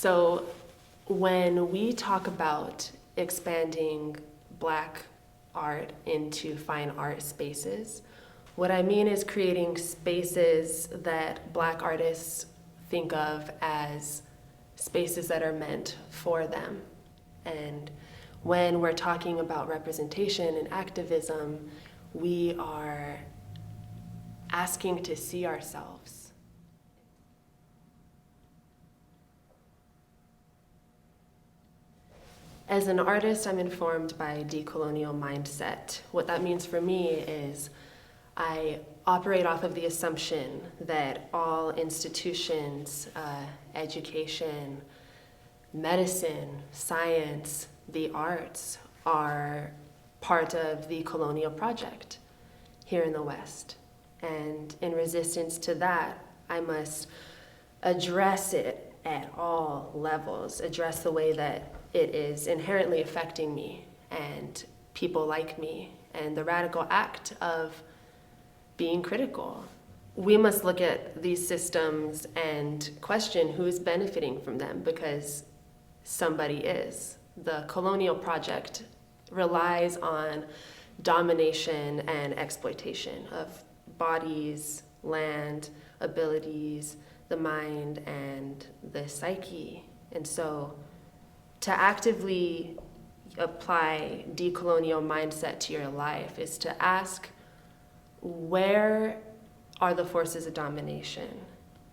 So when we talk about expanding Black art into fine art spaces, what I mean is creating spaces that Black artists think of as spaces that are meant for them. And when we're talking about representation and activism, we are asking to see ourselves. As an artist, I'm informed by decolonial mindset. What that means for me is I operate off of the assumption that all institutions, education, medicine, science, the arts are part of the colonial project here in the West. And in resistance to that, I must address it at all levels, address the way that it is inherently affecting me and people like me, and the radical act of being critical. We must look at these systems and question who's benefiting from them, because somebody is. The colonial project relies on domination and exploitation of bodies, land, abilities, the mind, and the psyche. And so to actively apply decolonial mindset to your life is to ask, where are the forces of domination?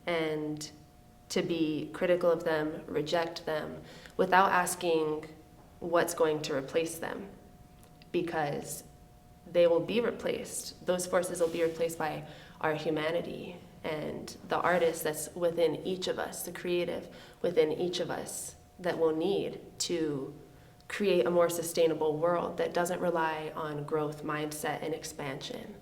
And to be critical of them, reject them, without asking what's going to replace them, because they will be replaced. Those forces will be replaced by our humanity and the artist that's within each of us, the creative within each of us, that we'll need to create a more sustainable world that doesn't rely on growth mindset and expansion,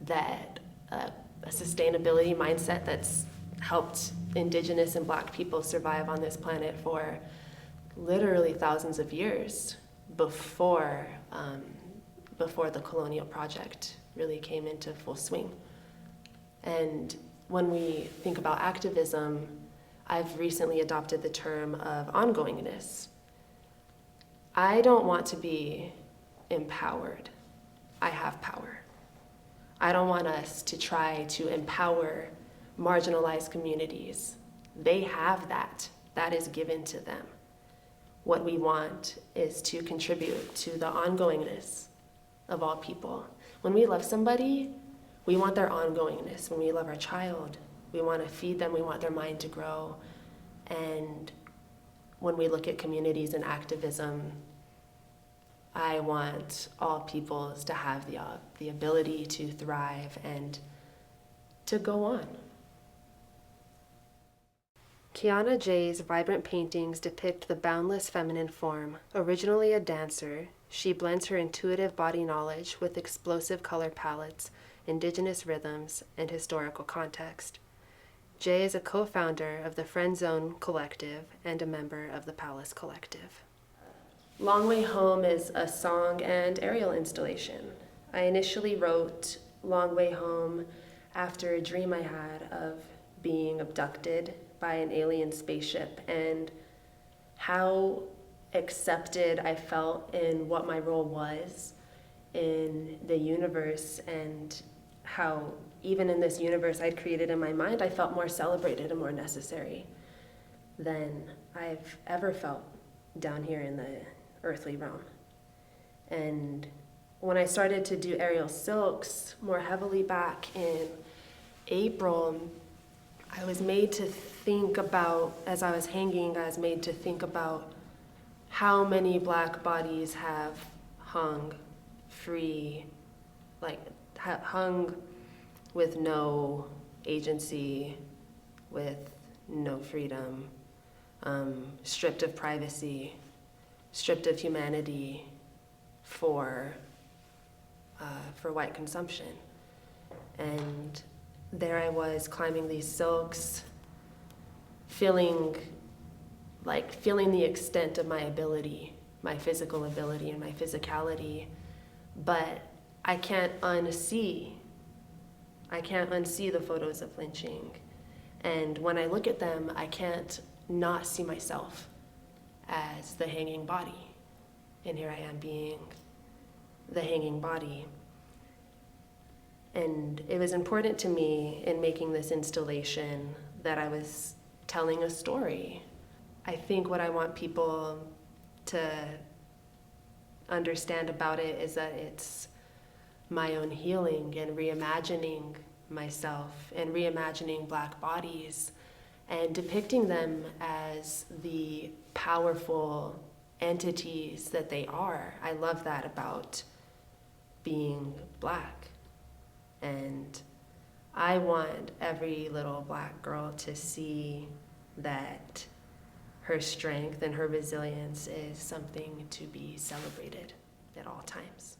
that a sustainability mindset that's helped Indigenous and Black people survive on this planet for literally thousands of years before the colonial project really came into full swing. And when we think about activism, I've recently adopted the term of ongoingness. I don't want to be empowered. I have power. I don't want us to try to empower marginalized communities. They have that. That is given to them. What we want is to contribute to the ongoingness of all people. When we love somebody, we want their ongoingness. When we love our child, we want to feed them, we want their mind to grow. And when we look at communities and activism, I want all peoples to have the ability to thrive and to go on. Kianah Jay's vibrant paintings depict the boundless feminine form. Originally a dancer, she blends her intuitive body knowledge with explosive color palettes, indigenous rhythms, and historical context. Jay is a co-founder of the Friend Zone Collective and a member of the Palace Collective. Long Way Home is a song and aerial installation. I initially wrote Long Way Home after a dream I had of being abducted by an alien spaceship, and how accepted I felt in what my role was in the universe, and how even in this universe I'd created in my mind, I felt more celebrated and more necessary than I've ever felt down here in the earthly realm. And when I started to do aerial silks more heavily back in April, I was made to think about, as I was hanging, I was made to think about how many Black bodies have hung free, like hung with no agency, with no freedom, stripped of privacy, stripped of humanity for white consumption. And there I was climbing these silks, feeling the extent of my ability, my physical ability and my physicality, but I can't unsee the photos of lynching. And when I look at them, I can't not see myself as the hanging body. And here I am being the hanging body. And it was important to me in making this installation that I was telling a story. I think what I want people to understand about it is that it's my own healing and reimagining myself and reimagining Black bodies and depicting them as the powerful entities that they are. I love that about being Black. And I want every little Black girl to see that her strength and her resilience is something to be celebrated at all times.